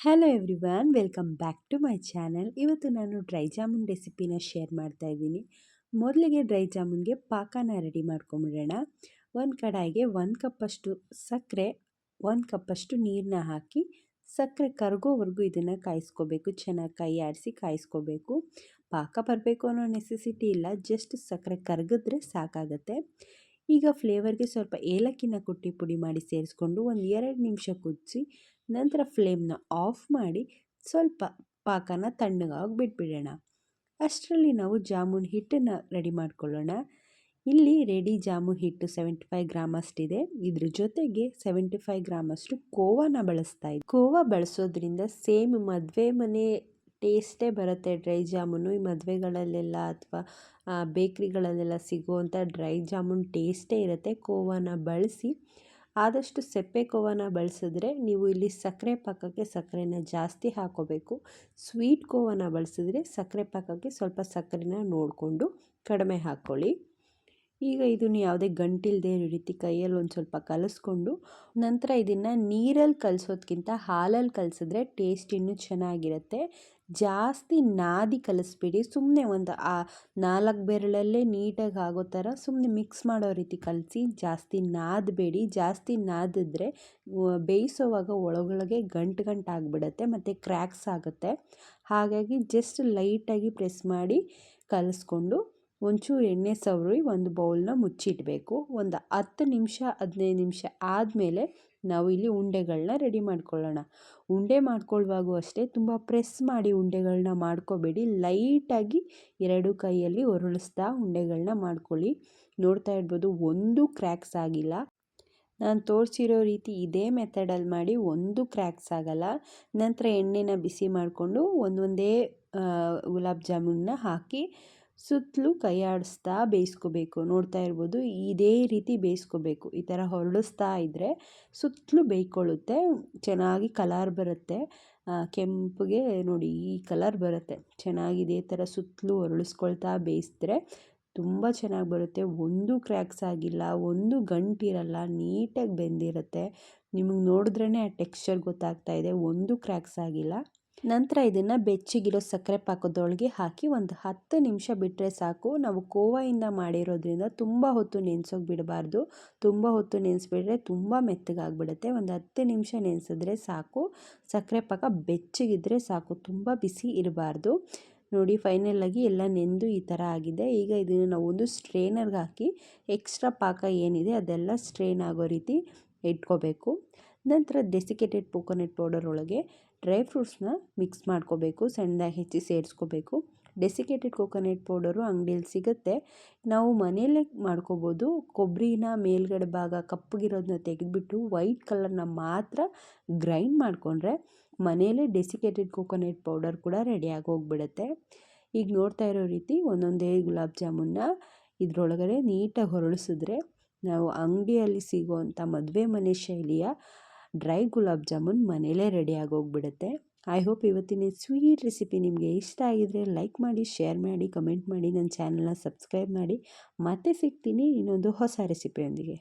Hello everyone, welcome back to my channel. ಇವತ್ತು ನಾನು dry jamun ರೆಸಿಪಿನ ಶೇರ್ ಮಾಡ್ತಾ ಇದ್ದೀನಿ. ಮೊದಲಿಗೆ ಡ್ರೈ ಜಾಮೂನ್ಗೆ ಪಾಕನ ರೆಡಿ ಮಾಡ್ಕೊಂಬಿಡೋಣ. ಒಂದು ಕಡಾಯಿಗೆ 1 ಕಪ್ಪಷ್ಟು ಸಕ್ಕರೆ, 1 ಕಪ್ಪಷ್ಟು ನೀರನ್ನ ಹಾಕಿ ಸಕ್ಕರೆ ಕರಗೋವರೆಗೂ ಇದನ್ನು ಕಾಯಿಸ್ಕೋಬೇಕು. ಚೆನ್ನಾಗಿ ಕೈ ಆಡಿಸಿ ಕಾಯಿಸ್ಕೋಬೇಕು. ಪಾಕ ಬರಬೇಕು ಅನ್ನೋ ನೆಸೆಸಿಟಿ ಇಲ್ಲ, ಜಸ್ಟ್ ಸಕ್ಕರೆ ಕರಗಿದ್ರೆ ಸಾಕಾಗತ್ತೆ. ಈಗ ಫ್ಲೇವರ್ಗೆ ಸ್ವಲ್ಪ ಏಲಕ್ಕಿನ ಕುಟ್ಟಿ ಪುಡಿ ಮಾಡಿ ಸೇರಿಸ್ಕೊಂಡು ಒಂದು 2 ನಿಮಿಷ ಕುದಿಸಿ ನಂತರ ಫ್ಲೇಮ್ನ ಆಫ್ ಮಾಡಿ ಸ್ವಲ್ಪ ಪಾಕನ ತಣ್ಣಗಾಗಿ ಬಿಟ್ಬಿಡೋಣ. ಅಷ್ಟರಲ್ಲಿ ನಾವು ಜಾಮೂನ್ ಹಿಟ್ಟನ್ನು ರೆಡಿ ಮಾಡ್ಕೊಳ್ಳೋಣ. ಇಲ್ಲಿ ರೆಡಿ ಜಾಮೂನ್ ಹಿಟ್ಟು 75 ಗ್ರಾಮ್ ಅಷ್ಟಿದೆ. ಇದ್ರ ಜೊತೆಗೆ 75 ಗ್ರಾಮ್ ಅಷ್ಟು ಕೋವಾನ ಬಳಸ್ತಾ ಇದ್ದೆ. ಕೋವಾ ಬಳಸೋದ್ರಿಂದ ಸೇಮ್ ಮದುವೆ ಮನೆ ಟೇಸ್ಟೇ ಬರುತ್ತೆ. ಡ್ರೈ ಜಾಮೂನು ಈ ಮದುವೆಗಳಲ್ಲೆಲ್ಲ ಅಥವಾ ಬೇಕ್ರಿಗಳಲ್ಲೆಲ್ಲ ಸಿಗುವಂಥ ಡ್ರೈ ಜಾಮೂನ್ ಟೇಸ್ಟೇ ಇರುತ್ತೆ. ಕೋವಾನ ಬಳಸಿ ಆದಷ್ಟು ಸಪ್ಪೆ ಕೋವಾನ ಬಳಸಿದ್ರೆ ನೀವು ಇಲ್ಲಿ ಸಕ್ಕರೆ ಪಾಕಕ್ಕೆ ಸಕ್ಕರೆನ ಜಾಸ್ತಿ ಹಾಕೋಬೇಕು. ಸ್ವೀಟ್ ಕೋವಾನ ಬಳಸಿದ್ರೆ ಸಕ್ಕರೆ ಪಾಕಕ್ಕೆ ಸ್ವಲ್ಪ ಸಕ್ಕರೆನ ನೋಡಿಕೊಂಡು ಕಡಿಮೆ ಹಾಕ್ಕೊಳ್ಳಿ. ಈಗ ಇದನ್ನು ಯಾವುದೇ ಗಂಟಿಲ್ಲದೆ ಈ ರೀತಿ ಕೈಯಲ್ಲಿ ಒಂದು ಸ್ವಲ್ಪ ಕಲಿಸ್ಕೊಂಡು ನಂತರ ಇದನ್ನು ನೀರಲ್ಲಿ ಕಲಿಸೋದ್ಕಿಂತ ಹಾಲಲ್ಲಿ ಕಲಿಸಿದ್ರೆ ಟೇಸ್ಟ್ ಇನ್ನೂ ಚೆನ್ನಾಗಿರುತ್ತೆ. ಜಾಸ್ತಿ ನಾದಿ ಕಲಿಸ್ಬಿಡಿ, ಸುಮ್ಮನೆ ಒಂದು 4 ಬೆರಳಲ್ಲೇ ನೀಟಾಗಿ ಆಗೋ ಥರ ಸುಮ್ಮನೆ ಮಿಕ್ಸ್ ಮಾಡೋ ರೀತಿ ಕಲಸಿ. ಜಾಸ್ತಿ ನಾದಬೇಡಿ. ಜಾಸ್ತಿ ನಾದಿದ್ರೆ ಬೇಯಿಸೋವಾಗ ಒಳಗೊಳಗೆ ಗಂಟು ಆಗಿಬಿಡುತ್ತೆ ಮತ್ತು ಕ್ರ್ಯಾಕ್ಸ್ ಆಗುತ್ತೆ. ಹಾಗಾಗಿ ಜಸ್ಟ್ ಲೈಟಾಗಿ ಪ್ರೆಸ್ ಮಾಡಿ ಕಲಿಸ್ಕೊಂಡು ಒಂಚೂರು ಎಣ್ಣೆ ಸವರಿ ಒಂದು ಬೌಲ್ನ ಮುಚ್ಚಿಡಬೇಕು. ಒಂದು 10 ನಿಮಿಷ 15 ನಿಮಿಷ ಆದಮೇಲೆ ನಾವು ಇಲ್ಲಿ ಉಂಡೆಗಳನ್ನ ರೆಡಿ ಮಾಡ್ಕೊಳ್ಳೋಣ. ಉಂಡೆ ಮಾಡ್ಕೊಳ್ಳುವಾಗೂ ಅಷ್ಟೇ ತುಂಬ ಪ್ರೆಸ್ ಮಾಡಿ ಉಂಡೆಗಳನ್ನ ಮಾಡ್ಕೋಬೇಡಿ. ಲೈಟಾಗಿ 2 ಕೈಯಲ್ಲಿ ಒರಳಿಸ್ತಾ ಉಂಡೆಗಳನ್ನ ಮಾಡ್ಕೊಳ್ಳಿ. ನೋಡ್ತಾ ಇರ್ಬೋದು, ಒಂದು ಕ್ರ್ಯಾಕ್ಸ್ ಆಗಿಲ್ಲ. ನಾನು ತೋರಿಸಿರೋ ರೀತಿ ಇದೇ ಮೆಥಡಲ್ಲಿ ಮಾಡಿ ಒಂದು ಕ್ರ್ಯಾಕ್ಸ್ ಆಗಲ್ಲ. ನಂತರ ಎಣ್ಣೆನ ಬಿಸಿ ಮಾಡಿಕೊಂಡು ಒಂದೊಂದೇ ಗುಲಾಬ್ ಜಾಮೂನ್ನ ಹಾಕಿ ಸುತ್ತಲೂ ಕೈ ಆಡಿಸ್ತಾ ಬೇಯಿಸ್ಕೋಬೇಕು. ನೋಡ್ತಾ ಇರ್ಬೋದು, ಇದೇ ರೀತಿ ಬೇಯಿಸ್ಕೋಬೇಕು. ಈ ಥರ ಹೊರಡಿಸ್ತಾ ಇದ್ದರೆ ಸುತ್ತಲೂ ಬೇಯ್ಕೊಳ್ಳುತ್ತೆ, ಚೆನ್ನಾಗಿ ಕಲರ್ ಬರುತ್ತೆ. ಕೆಂಪಗೆ ನೋಡಿ ಈ ಕಲರ್ ಬರುತ್ತೆ. ಚೆನ್ನಾಗಿ ಇದೇ ಥರ ಸುತ್ತಲೂ ಹೊರಳಿಸ್ಕೊಳ್ತಾ ಬೇಯಿಸಿದ್ರೆ ತುಂಬ ಚೆನ್ನಾಗಿ ಬರುತ್ತೆ. ಒಂದು ಕ್ರ್ಯಾಕ್ಸ್ ಆಗಿಲ್ಲ, ಒಂದು ಗಂಟಿರಲ್ಲ, ನೀಟಾಗಿ ಬೆಂದಿರುತ್ತೆ. ನಿಮಗೆ ನೋಡಿದ್ರೇ ಆ ಟೆಕ್ಸ್ಚರ್ ಗೊತ್ತಾಗ್ತಾ ಇದೆ, ಒಂದು ಕ್ರ್ಯಾಕ್ಸ್ ಆಗಿಲ್ಲ. ನಂತರ ಇದನ್ನು ಬೆಚ್ಚಗಿರೋ ಸಕ್ಕರೆ ಪಾಕದೊಳಗೆ ಹಾಕಿ ಒಂದು 10 ನಿಮಿಷ ಬಿಟ್ಟರೆ ಸಾಕು. ನಾವು ಕೋವಾಯಿಂದ ಮಾಡಿರೋದ್ರಿಂದ ತುಂಬ ಹೊತ್ತು ನೆನೆಸೋಕೆ ಬಿಡಬಾರ್ದು. ತುಂಬ ಹೊತ್ತು ನೆನೆಸ್ಬಿಟ್ರೆ ತುಂಬ ಮೆತ್ತಗಾಗ್ಬಿಡುತ್ತೆ. ಒಂದು 10 ನಿಮಿಷ ನೆನೆಸಿದ್ರೆ ಸಾಕು. ಸಕ್ಕರೆ ಪಾಕ ಬೆಚ್ಚಗಿದ್ರೆ ಸಾಕು, ತುಂಬ ಬಿಸಿ ಇರಬಾರ್ದು. ನೋಡಿ, ಫೈನಲಾಗಿ ಎಲ್ಲ ನೆಂದು ಈ ಥರ ಆಗಿದೆ. ಈಗ ಇದನ್ನು ನಾವು ಒಂದು ಸ್ಟ್ರೇನರ್ಗೆ ಹಾಕಿ ಎಕ್ಸ್ಟ್ರಾ ಪಾಕ ಏನಿದೆ ಅದೆಲ್ಲ ಸ್ಟ್ರೇನ್ ಆಗೋ ರೀತಿ ಇಟ್ಕೋಬೇಕು. ನಂತರ ಡೆಸಿಕೇಟೆಡ್ ಕೋಕೋನಟ್ ಪೌಡರ್ ಒಳಗೆ ಡ್ರೈ ಫ್ರೂಟ್ಸ್ನ ಮಿಕ್ಸ್ ಮಾಡ್ಕೋಬೇಕು, ಸಣ್ಣದಾಗಿ ಹೆಚ್ಚಿ ಸೇರಿಸ್ಕೋಬೇಕು. ಡೆಸಿಕೇಟೆಡ್ ಕೋಕೋನಟ್ ಪೌಡರು ಅಂಗಡಿಯಲ್ಲಿ ಸಿಗುತ್ತೆ, ನಾವು ಮನೆಯಲ್ಲೇ ಮಾಡ್ಕೋಬೋದು. ಕೊಬ್ಬರಿನ ಮೇಲ್ಗಡೆ ಭಾಗ ಕಪ್ಪಗಿರೋದನ್ನ ತೆಗೆದುಬಿಟ್ಟು ವೈಟ್ ಕಲರ್ನ ಮಾತ್ರ ಗ್ರೈಂಡ್ ಮಾಡಿಕೊಂಡ್ರೆ ಮನೆಯಲ್ಲೇ ಡೆಸಿಕೇಟೆಡ್ ಕೋಕೋನಟ್ ಪೌಡರ್ ಕೂಡ ರೆಡಿಯಾಗಿ ಹೋಗ್ಬಿಡುತ್ತೆ. ಈಗ ನೋಡ್ತಾ ಇರೋ ರೀತಿ ಒಂದೊಂದೇ ಗುಲಾಬ್ ಜಾಮೂನ್ನ ಇದರೊಳಗಡೆ ನೀಟಾಗಿ ಹೊರಳಿಸಿದ್ರೆ ನಾವು ಅಂಗಡಿಯಲ್ಲಿ ಸಿಗೋವಂಥ ಮದುವೆ ಮನೆ ಶೈಲಿಯ ಡ್ರೈ ಗುಲಾಬ್ ಜಾಮೂನ್ ಮನೇಲೇ ರೆಡಿಯಾಗಿ ಹೋಗ್ಬಿಡುತ್ತೆ. ಐ ಹೋಪ್ ಇವತ್ತಿನ ಸ್ವೀಟ್ ರೆಸಿಪಿ ನಿಮಗೆ ಇಷ್ಟ ಆಗಿದರೆ ಲೈಕ್ ಮಾಡಿ, ಶೇರ್ ಮಾಡಿ, ಕಮೆಂಟ್ ಮಾಡಿ, ನನ್ನ ಚಾನಲ್ನ ಸಬ್ಸ್ಕ್ರೈಬ್ ಮಾಡಿ. ಮತ್ತೆ ಸಿಗ್ತೀನಿ ಇನ್ನೊಂದು ಹೊಸ ರೆಸಿಪಿಯೊಂದಿಗೆ.